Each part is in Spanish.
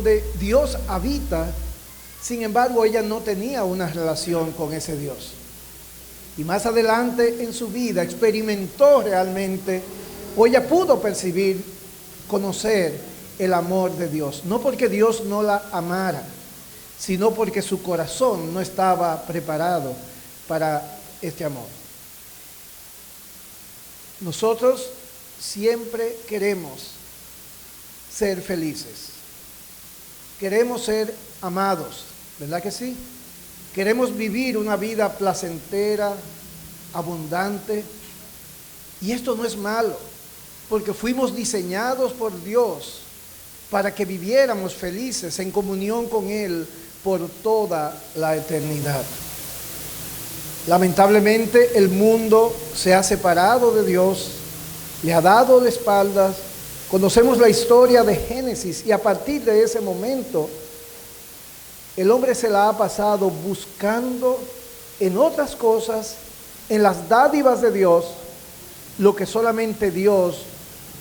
donde Dios habita. Sin embargo, ella no tenía una relación con ese Dios. Y más adelante en su vida experimentó realmente, o ella pudo percibir, conocer el amor de Dios. No porque Dios no la amara, sino porque su corazón no estaba preparado para este amor. Nosotros siempre queremos ser felices. Queremos ser amados, ¿verdad que sí? Queremos vivir una vida placentera, abundante. Y esto no es malo, porque fuimos diseñados por Dios para que viviéramos felices en comunión con Él por toda la eternidad. Lamentablemente el mundo se ha separado de Dios, le ha dado de espaldas. Conocemos la historia de Génesis y a partir de ese momento el hombre se la ha pasado buscando en otras cosas, en las dádivas de Dios, lo que solamente Dios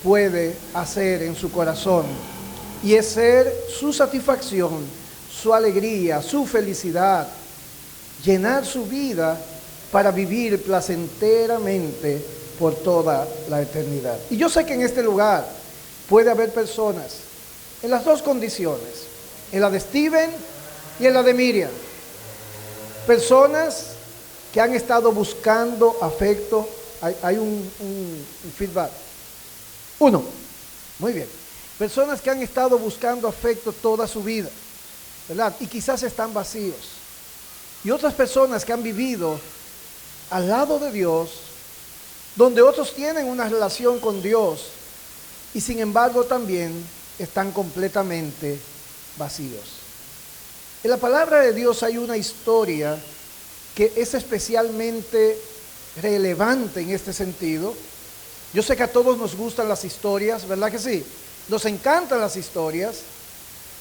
puede hacer en su corazón, y es ser su satisfacción, su alegría, su felicidad, llenar su vida para vivir placenteramente por toda la eternidad. Y yo sé que en este lugar puede haber personas en las dos condiciones, en la de Steven y en la de Miriam. Personas que han estado buscando afecto. Hay un feedback. Uno, muy bien. Personas que han estado buscando afecto toda su vida, ¿verdad? Y quizás están vacíos. Y otras personas que han vivido al lado de Dios, donde otros tienen una relación con Dios y sin embargo también están completamente vacíos. En la palabra de Dios hay una historia que es especialmente relevante en este sentido. Yo sé que a todos nos gustan las historias, ¿verdad que sí? Nos encantan las historias.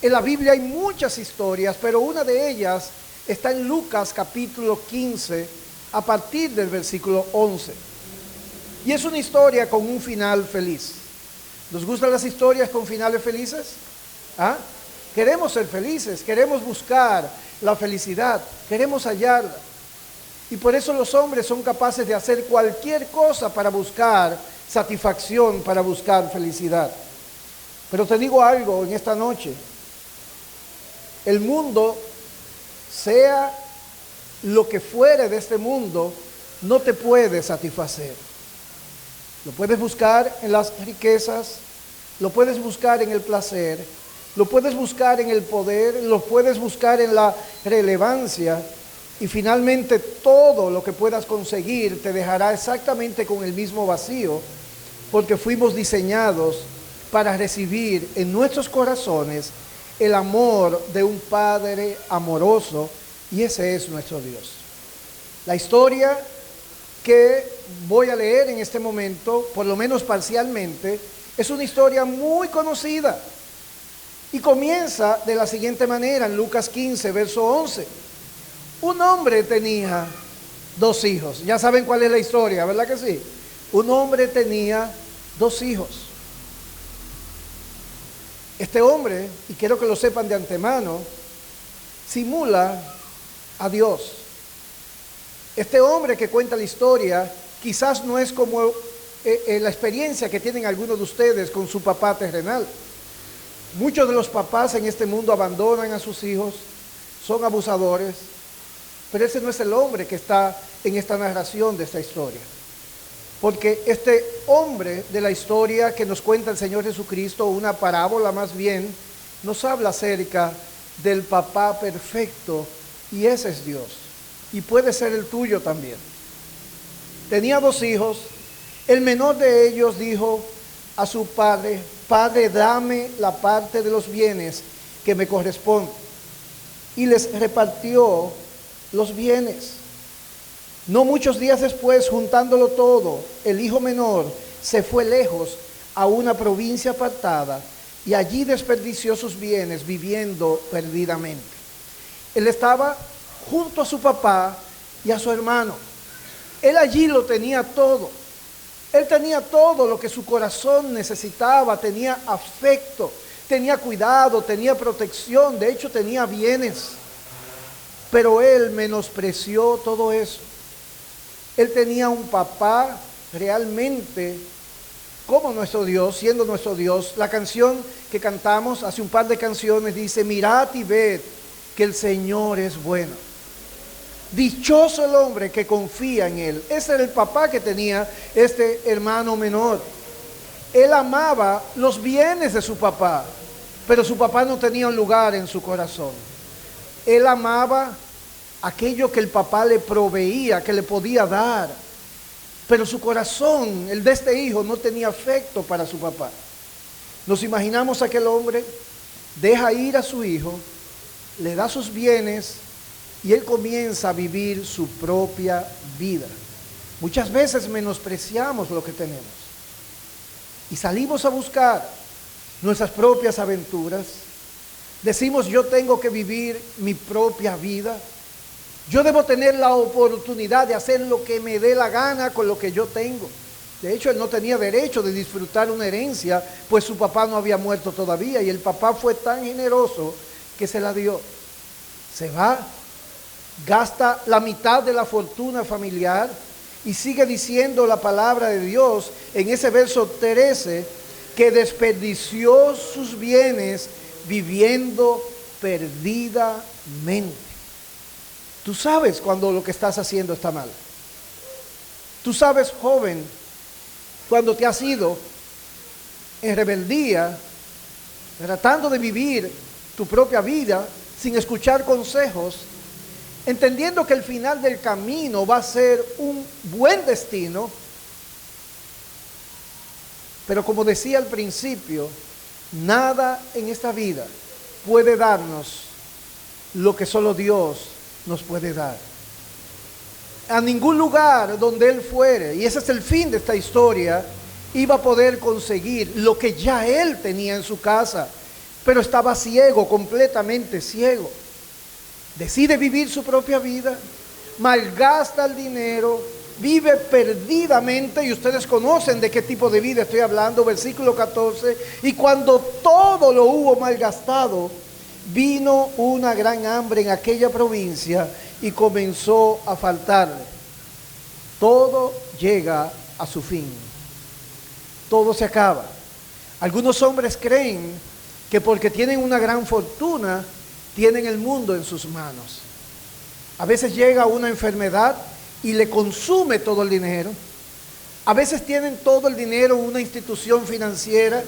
En la Biblia hay muchas historias, pero una de ellas está en Lucas capítulo 15, a partir del versículo 11. Y es una historia con un final feliz. ¿Nos gustan las historias con finales felices? ¿Ah? Queremos ser felices, queremos buscar la felicidad, queremos hallarla. Y por eso los hombres son capaces de hacer cualquier cosa para buscar satisfacción, para buscar felicidad. Pero te digo algo en esta noche. El mundo, sea lo que fuere de este mundo, no te puede satisfacer. Lo puedes buscar en las riquezas, lo puedes buscar en el placer, lo puedes buscar en el poder, lo puedes buscar en la relevancia, y finalmente todo lo que puedas conseguir te dejará exactamente con el mismo vacío, porque fuimos diseñados para recibir en nuestros corazones el amor de un Padre amoroso, y ese es nuestro Dios. La historia que voy a leer en este momento, por lo menos parcialmente, es una historia muy conocida y comienza de la siguiente manera en Lucas 15, verso 11. Un hombre tenía 2 hijos. Ya saben cuál es la historia, ¿verdad que sí? Un hombre tenía 2 hijos. Este hombre, y quiero que lo sepan de antemano, simula a Dios. Este hombre que cuenta la historia quizás no es como la experiencia que tienen algunos de ustedes con su papá terrenal. Muchos de los papás en este mundo abandonan a sus hijos, son abusadores, pero ese no es el hombre que está en esta narración de esta historia. Porque este hombre de la historia que nos cuenta el Señor Jesucristo, una parábola más bien, nos habla acerca del papá perfecto, y ese es Dios. Y puede ser el tuyo también. Tenía 2 hijos. El menor de ellos dijo a su padre: Padre, dame la parte de los bienes que me corresponde. Y les repartió los bienes. No muchos días después, juntándolo todo, el hijo menor se fue lejos a una provincia apartada y allí desperdició sus bienes viviendo perdidamente. Él estaba junto a su papá y a su hermano. Él allí lo tenía todo. Él tenía todo lo que su corazón necesitaba. Tenía afecto, tenía cuidado, tenía protección, de hecho tenía bienes. Pero él menospreció todo eso. Él tenía un papá realmente como nuestro Dios, siendo nuestro Dios. La canción que cantamos hace un par de canciones dice: mirad y ved que el Señor es bueno. Dichoso el hombre que confía en Él. Ese era el papá que tenía este hermano menor. Él amaba los bienes de su papá, pero su papá no tenía un lugar en su corazón. Él amaba aquello que el papá le proveía, que le podía dar, pero su corazón, el de este hijo, no tenía afecto para su papá. Nos imaginamos a aquel hombre, deja ir a su hijo, le da sus bienes y él comienza a vivir su propia vida. Muchas veces menospreciamos lo que tenemos y salimos a buscar nuestras propias aventuras. Decimos: yo tengo que vivir mi propia vida. Yo debo tener la oportunidad de hacer lo que me dé la gana con lo que yo tengo. De hecho, él no tenía derecho de disfrutar una herencia, pues su papá no había muerto todavía, y el papá fue tan generoso que se la dio. Se va, gasta la mitad de la fortuna familiar y sigue diciendo la palabra de Dios en ese verso 13, que desperdició sus bienes viviendo perdidamente. Tú sabes cuando lo que estás haciendo está mal. Tú sabes, joven, cuando te has ido en rebeldía, tratando de vivir tu propia vida sin escuchar consejos, entendiendo que el final del camino va a ser un buen destino. Pero como decía al principio, nada en esta vida puede darnos lo que solo Dios nos puede dar. A ningún lugar donde él fuere, y ese es el fin de esta historia, iba a poder conseguir lo que ya él tenía en su casa, pero estaba ciego, completamente ciego. Decide vivir su propia vida, malgasta el dinero, vive perdidamente, y ustedes conocen de qué tipo de vida estoy hablando, versículo 14, y cuando todo lo hubo malgastado, vino una gran hambre en aquella provincia y comenzó a faltarle. Todo llega a su fin. Todo se acaba. Algunos hombres creen que porque tienen una gran fortuna, tienen el mundo en sus manos. A veces llega una enfermedad y le consume todo el dinero. A veces tienen todo el dinero en una institución financiera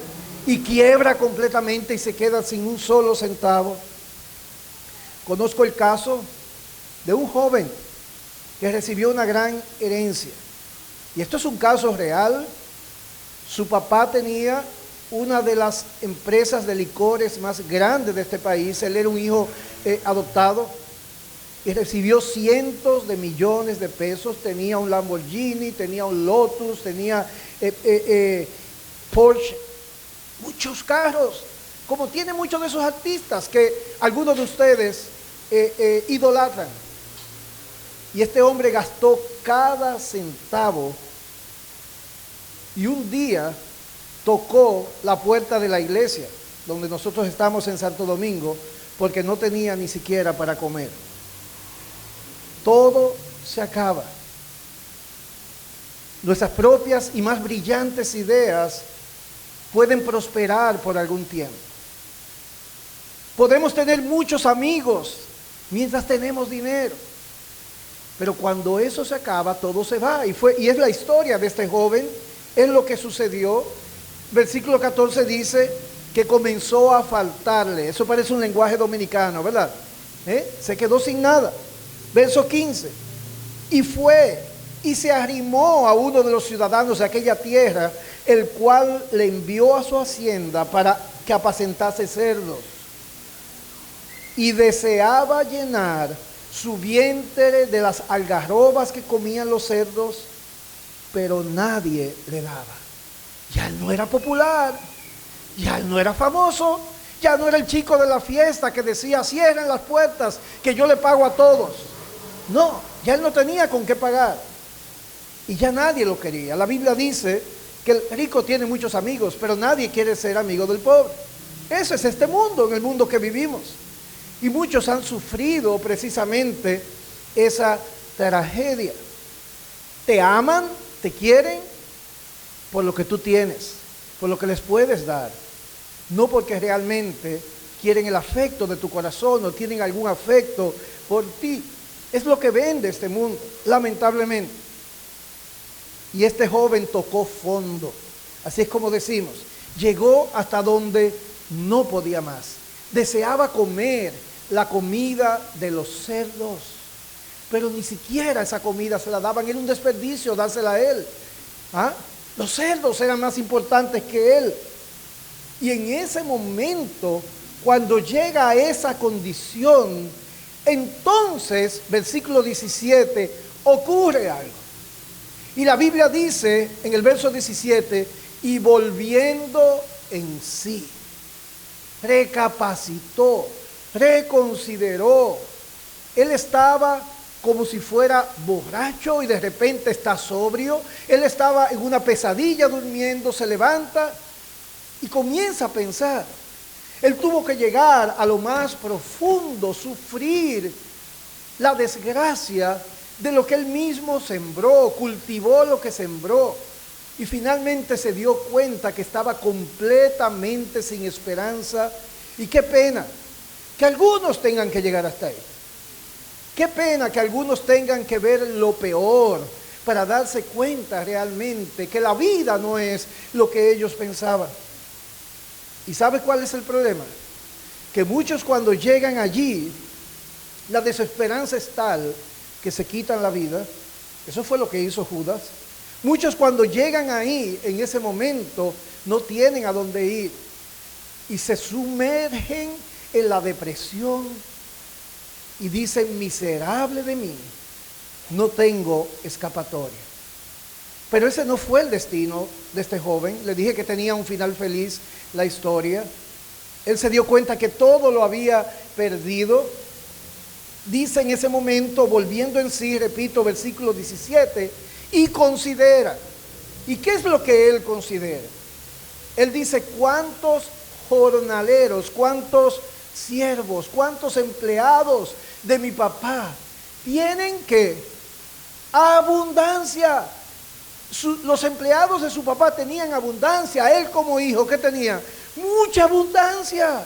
y quiebra completamente y se queda sin un solo centavo. Conozco el caso de un joven que recibió una gran herencia. Y esto es un caso real. Su papá tenía una de las empresas de licores más grandes de este país. Él era un hijo adoptado y recibió cientos de millones de pesos. Tenía un Lamborghini, tenía un Lotus, tenía Porsche, muchos carros, como tiene muchos de esos artistas que algunos de ustedes idolatran. Y este hombre gastó cada centavo y un día tocó la puerta de la iglesia donde nosotros estamos en Santo Domingo, porque no tenía ni siquiera para comer. Todo se acaba. Nuestras propias y más brillantes ideas pueden prosperar por algún tiempo. Podemos tener muchos amigos mientras tenemos dinero, pero cuando eso se acaba, todo se va. Y es la historia de este joven, es lo que sucedió. Versículo 14 dice que comenzó a faltarle. Eso parece un lenguaje dominicano, ¿verdad? Se quedó sin nada. Verso 15. Y fue y se arrimó a uno de los ciudadanos de aquella tierra, el cual le envió a su hacienda para que apacentase cerdos. Y deseaba llenar su vientre de las algarrobas que comían los cerdos, pero nadie le daba. Ya él no era popular, ya él no era famoso, ya no era el chico de la fiesta que decía: cierren las puertas, que yo le pago a todos. No, ya él no tenía con qué pagar. Y ya nadie lo quería. La Biblia dice que el rico tiene muchos amigos, pero nadie quiere ser amigo del pobre. Ese es este mundo, en el mundo que vivimos. Y muchos han sufrido precisamente esa tragedia. Te aman, te quieren por lo que tú tienes, por lo que les puedes dar. No porque realmente quieren el afecto de tu corazón o tienen algún afecto por ti. Es lo que vende este mundo, lamentablemente. Y este joven tocó fondo. Así es como decimos, llegó hasta donde no podía más. Deseaba comer la comida de los cerdos, pero ni siquiera esa comida se la daban. Era un desperdicio dársela a él. Los cerdos eran más importantes que él. Y en ese momento, cuando llega a esa condición, entonces, versículo 17, ocurre algo. Y la Biblia dice en el verso 17, y volviendo en sí, recapacitó, reconsideró. Él estaba como si fuera borracho y de repente está sobrio. Él estaba en una pesadilla durmiendo, se levanta y comienza a pensar. Él tuvo que llegar a lo más profundo, sufrir la desgracia de lo que él mismo sembró, cultivó lo que sembró. Y finalmente se dio cuenta que estaba completamente sin esperanza. Y qué pena que algunos tengan que llegar hasta ahí. Qué pena que algunos tengan que ver lo peor para darse cuenta realmente que la vida no es lo que ellos pensaban. ¿Y sabe cuál es el problema? Que muchos cuando llegan allí, la desesperanza es tal que se quitan la vida. Eso fue lo que hizo Judas. Muchos cuando llegan ahí, en ese momento, no tienen a dónde ir. Y se sumergen en la depresión y dicen, miserable de mí, no tengo escapatoria. Pero ese no fue el destino de este joven. Le dije que tenía un final feliz la historia. Él se dio cuenta que todo lo había perdido. Dice en ese momento, volviendo en sí, repito, versículo 17, y considera. ¿Y qué es lo que él considera? Él dice, ¿cuántos jornaleros, cuántos siervos, cuántos empleados de mi papá tienen que abundancia? Los empleados de su papá tenían abundancia. Él como hijo, ¿qué tenía? Mucha abundancia.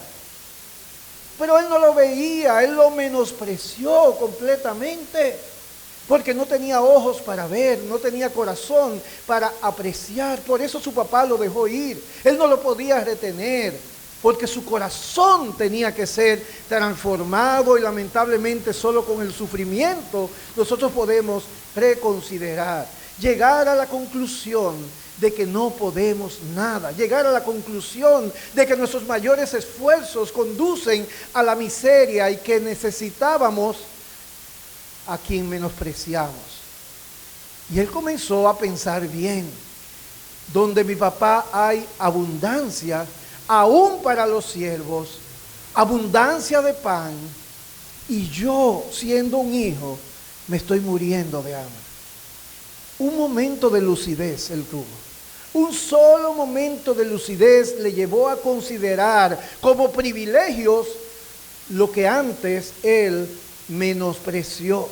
Pero él no lo veía, él lo menospreció completamente, porque no tenía ojos para ver, no tenía corazón para apreciar. Por eso su papá lo dejó ir. Él no lo podía retener, porque su corazón tenía que ser transformado, y lamentablemente solo con el sufrimiento nosotros podemos reconsiderar, llegar a la conclusión de que no podemos nada, llegar a la conclusión de que nuestros mayores esfuerzos conducen a la miseria y que necesitábamos a quien menospreciamos. Y él comenzó a pensar bien, donde mi papá hay abundancia, aún para los siervos, abundancia de pan, y yo, siendo un hijo, me estoy muriendo de hambre. Un momento de lucidez él tuvo. Un solo momento de lucidez le llevó a considerar como privilegios lo que antes él menospreció.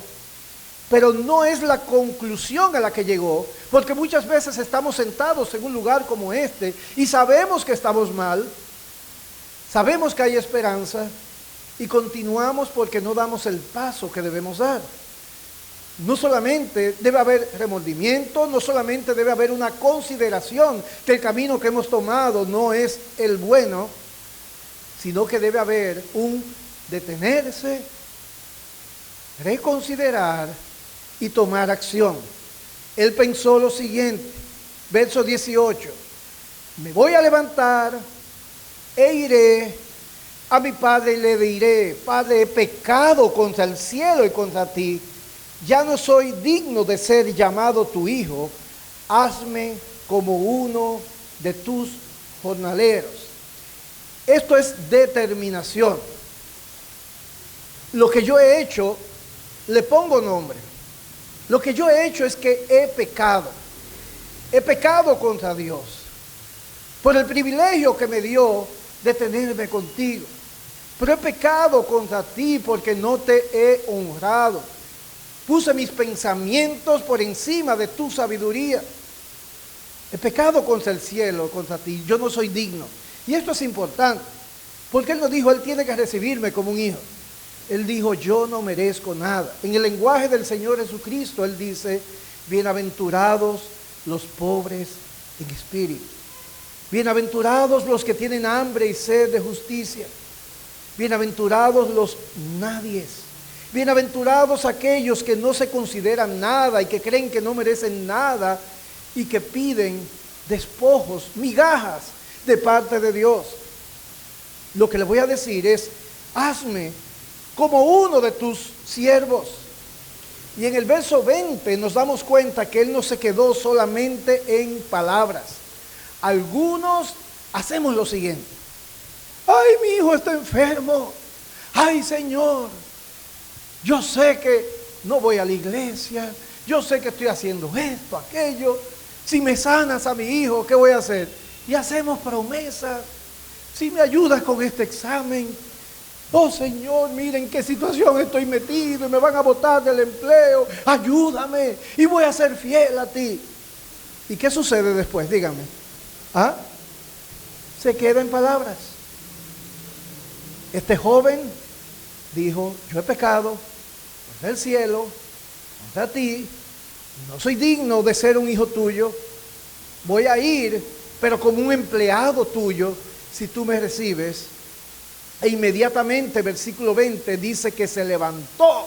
Pero no es la conclusión a la que llegó, porque muchas veces estamos sentados en un lugar como este y sabemos que estamos mal, sabemos que hay esperanza y continuamos porque no damos el paso que debemos dar. No solamente debe haber remordimiento, no solamente debe haber una consideración que el camino que hemos tomado no es el bueno, sino que debe haber un detenerse, reconsiderar y tomar acción. Él pensó lo siguiente, verso 18, me voy a levantar e iré a mi padre y le diré, Padre, he pecado contra el cielo y contra ti, ya no soy digno de ser llamado tu hijo, hazme como uno de tus jornaleros. Esto es determinación. Lo que yo he hecho, le pongo nombre. Lo que yo he hecho es que he pecado contra Dios. Por el privilegio que me dio de tenerme contigo. Pero he pecado contra ti porque no te he honrado. Puse mis pensamientos por encima de tu sabiduría. He pecado contra el cielo, contra ti. Yo no soy digno. Y esto es importante, porque Él no dijo, Él tiene que recibirme como un hijo. Él dijo, yo no merezco nada. En el lenguaje del Señor Jesucristo, Él dice, bienaventurados los pobres en espíritu. Bienaventurados los que tienen hambre y sed de justicia. Bienaventurados los nadies. Bienaventurados aquellos que no se consideran nada y que creen que no merecen nada y que piden despojos, migajas de parte de Dios. Lo que le voy a decir es, hazme como uno de tus siervos. Y en el verso 20 nos damos cuenta que Él no se quedó solamente en palabras. Algunos hacemos lo siguiente. Ay, mi hijo está enfermo. Ay, Señor, yo sé que no voy a la iglesia. Yo sé que estoy haciendo esto, aquello. Si me sanas a mi hijo, ¿qué voy a hacer? Y hacemos promesas. Si me ayudas con este examen. Oh, Señor, miren qué situación estoy metido y me van a botar del empleo. Ayúdame y voy a ser fiel a ti. ¿Y qué sucede después? Díganme. ¿Ah? Se queda en palabras. Este joven dijo, yo he pecado contra el cielo, contra ti, no soy digno de ser un hijo tuyo, voy a ir, pero como un empleado tuyo, si tú me recibes. E inmediatamente, versículo 20, dice que se levantó.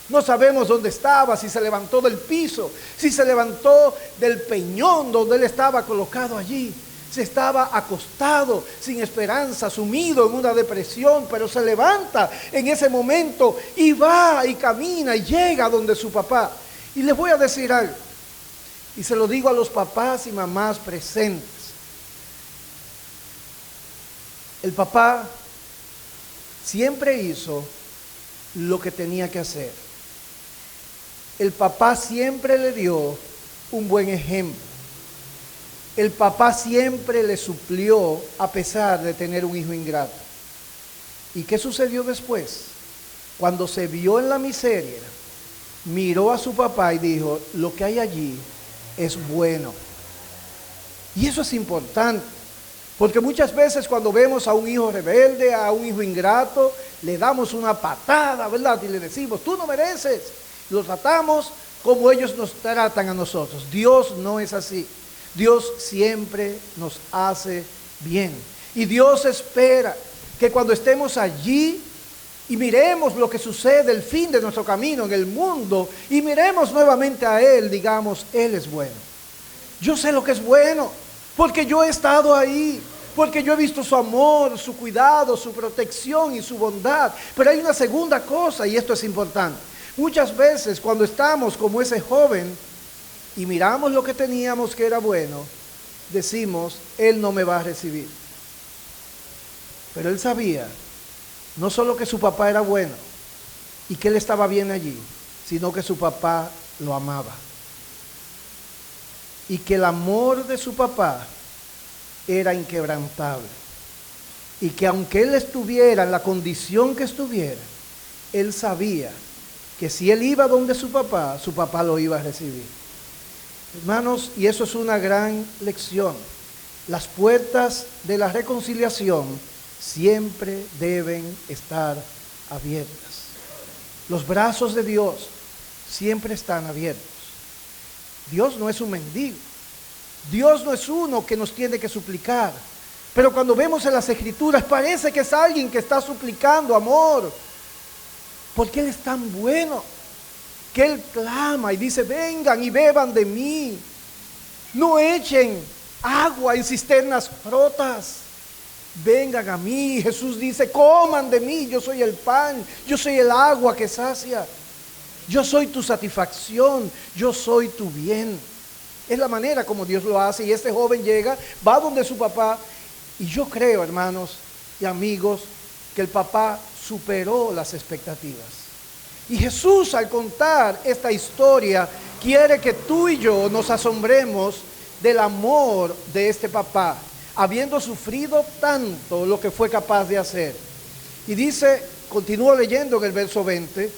No sabemos dónde estaba, si se levantó del piso, si se levantó del peñón donde él estaba colocado allí. Se estaba acostado, sin esperanza, sumido en una depresión, pero se levanta en ese momento y va y camina y llega donde su papá. Y les voy a decir algo, y se lo digo a los papás y mamás presentes. El papá siempre hizo lo que tenía que hacer. El papá siempre le dio un buen ejemplo. El papá siempre le suplió a pesar de tener un hijo ingrato. ¿Y qué sucedió después? Cuando se vio en la miseria, miró a su papá y dijo, lo que hay allí es bueno. Y eso es importante, porque muchas veces cuando vemos a un hijo rebelde, a un hijo ingrato, le damos una patada, ¿verdad? Y le decimos, tú no mereces. Lo tratamos como ellos nos tratan a nosotros. Dios no es así. Dios siempre nos hace bien. Y Dios espera que cuando estemos allí y miremos lo que sucede, el fin de nuestro camino en el mundo, y miremos nuevamente a Él, digamos, Él es bueno. Yo sé lo que es bueno, porque yo he estado ahí, porque yo he visto su amor, su cuidado, su protección y su bondad. Pero hay una segunda cosa, y esto es importante. Muchas veces cuando estamos como ese joven, y miramos lo que teníamos que era bueno, decimos, Él no me va a recibir. Pero él sabía, no solo que su papá era bueno y que él estaba bien allí, sino que su papá lo amaba. Y que el amor de su papá era inquebrantable. Y que aunque él estuviera en la condición que estuviera, él sabía que si él iba donde su papá lo iba a recibir. Hermanos, y eso es una gran lección. Las puertas de la reconciliación siempre deben estar abiertas. Los brazos de Dios siempre están abiertos. Dios no es un mendigo. Dios no es uno que nos tiene que suplicar. Pero cuando vemos en las Escrituras parece que es alguien que está suplicando amor. Porque Él es tan bueno que Él clama y dice, vengan y beban de mí. No echen agua en cisternas rotas. Vengan a mí. Jesús dice, coman de mí. Yo soy el pan. Yo soy el agua que sacia. Yo soy tu satisfacción. Yo soy tu bien. Es la manera como Dios lo hace. Y este joven llega, va donde su papá. Y yo creo, hermanos y amigos, que el papá superó las expectativas. Y Jesús, al contar esta historia, quiere que tú y yo nos asombremos del amor de este papá. habiendo sufrido tanto lo que fue capaz de hacer. Y dice, continúo leyendo en el verso 20,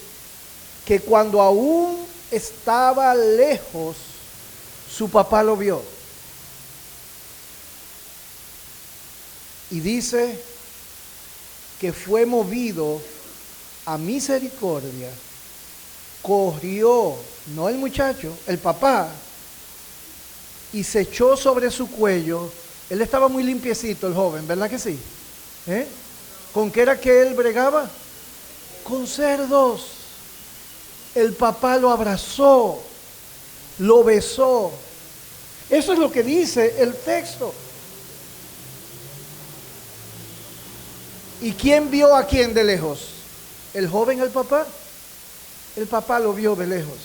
que cuando aún estaba lejos, su papá lo vio. Y dice que fue movido a misericordia, corrió, no el muchacho, el papá, y se echó sobre su cuello. Él estaba muy limpiecito, el joven, ¿verdad que sí? ¿Con qué era que él bregaba? Con cerdos. El papá lo abrazó, lo besó. Eso es lo que dice el texto. ¿Y quién vio a quién de lejos? ¿El joven al papá? El papá lo vio de lejos.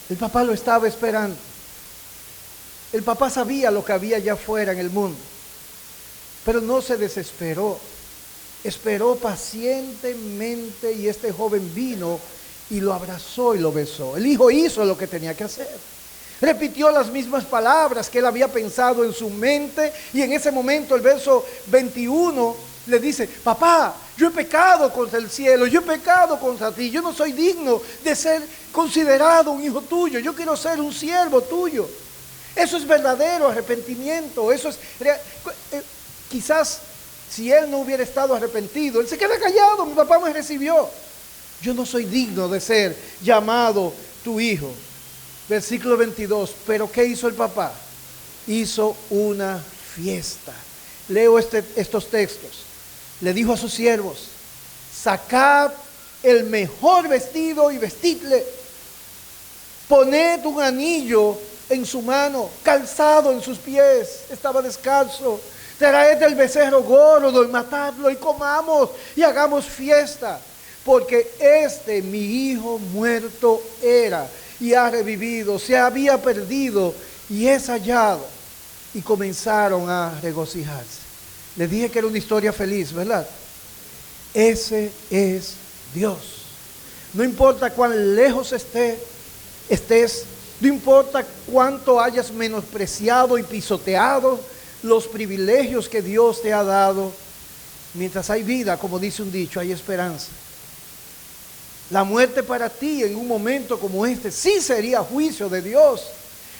El papá lo estaba esperando. El papá sabía lo que había allá afuera en el mundo, pero no se desesperó. Esperó pacientemente y este joven vino y lo abrazó y lo besó. El hijo hizo lo que tenía que hacer. Repitió las mismas palabras que él había pensado en su mente, y en ese momento el verso 21 le dice: papá, yo he pecado contra el cielo, yo he pecado contra ti, yo no soy digno de ser considerado un hijo tuyo, yo quiero ser un siervo tuyo. Eso es verdadero arrepentimiento. Eso es quizás si él no hubiera estado arrepentido, él se queda callado. Mi papá me recibió, yo no soy digno de ser llamado tu hijo. Versículo 22. Pero ¿qué hizo el papá? Hizo una fiesta. Leo estos textos. Le dijo a sus siervos: sacad el mejor vestido y vestidle, poned un anillo en su mano, calzado en sus pies, estaba descalzo. Traed el becerro gordo y matadlo, y comamos y hagamos fiesta, porque mi hijo muerto era y ha revivido, se había perdido y es hallado. Y comenzaron a regocijarse. Les dije que era una historia feliz, ¿verdad? Ese es Dios. No importa cuán lejos estés, no importa cuánto hayas menospreciado y pisoteado los privilegios que Dios te ha dado, mientras hay vida, como dice un dicho, hay esperanza. La muerte para ti en un momento como este sí sería juicio de Dios,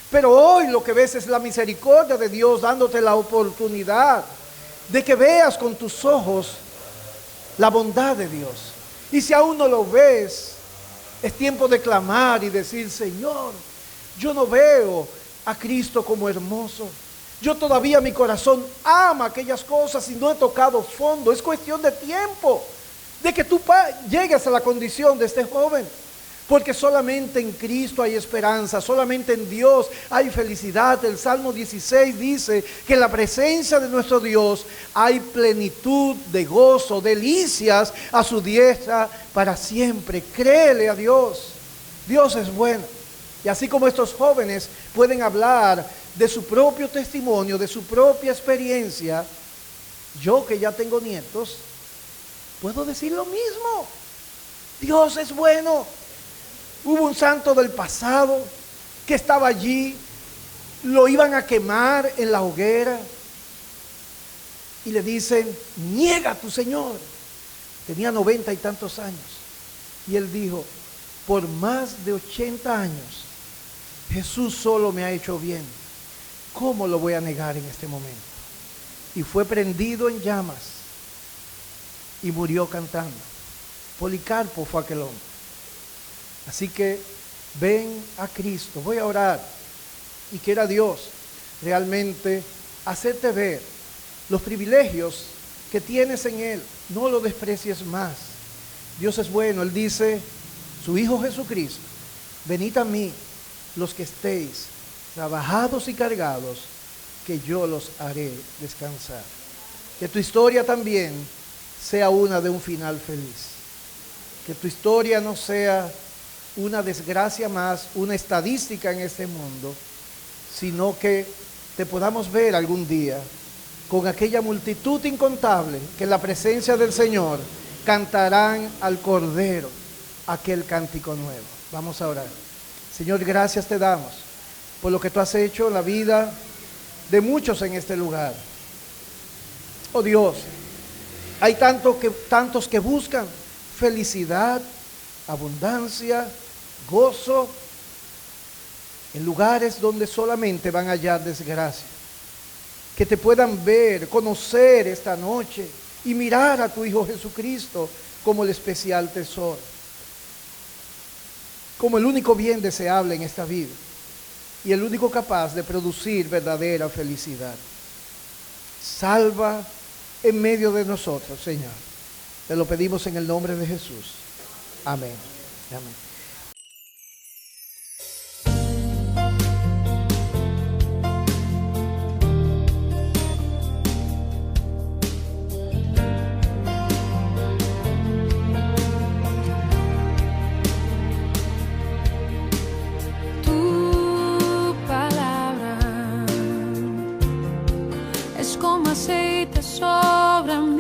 pero hoy lo que ves es la misericordia de Dios dándote la oportunidad de que veas con tus ojos la bondad de Dios. Y si aún no lo ves, es tiempo de clamar y decir: Señor, yo no veo a Cristo como hermoso. Yo todavía, mi corazón ama aquellas cosas y no he tocado fondo. Es cuestión de tiempo de que tú llegues a la condición de este joven, porque solamente en Cristo hay esperanza, solamente en Dios hay felicidad. El Salmo 16 dice que en la presencia de nuestro Dios hay plenitud de gozo, delicias a su diestra para siempre. Créele a Dios. Dios es bueno. Y así como estos jóvenes pueden hablar de su propio testimonio, de su propia experiencia, yo que ya tengo nietos, puedo decir lo mismo. Dios es bueno. Hubo un santo del pasado que estaba allí, lo iban a quemar en la hoguera y le dicen: niega a tu Señor. Tenía 90 y tantos años. Y él dijo: por más de 80 años, Jesús solo me ha hecho bien. ¿Cómo lo voy a negar en este momento? Y fue prendido en llamas y murió cantando. Policarpo fue aquel hombre. Así que ven a Cristo. Voy a orar y quiera Dios realmente hacerte ver los privilegios que tienes en Él. No lo desprecies más. Dios es bueno. Él dice: su Hijo Jesucristo: venid a mí los que estéis trabajados y cargados, que yo los haré descansar. Que tu historia también sea una de un final feliz. Que tu historia no sea una desgracia más, una estadística en este mundo, sino que te podamos ver algún día con aquella multitud incontable que en la presencia del Señor cantarán al Cordero aquel cántico nuevo. Vamos a orar. Señor, gracias te damos por lo que tú has hecho en la vida de muchos en este lugar. Oh Dios, hay tantos que buscan felicidad, abundancia, gozo, en lugares donde solamente van a hallar desgracia. Que te puedan ver, conocer esta noche y mirar a tu Hijo Jesucristo como el especial tesoro, como el único bien deseable en esta vida y el único capaz de producir verdadera felicidad. Salva en medio de nosotros, Señor. Te lo pedimos en el nombre de Jesús. Amén. Amén. Como aceite sobre mí.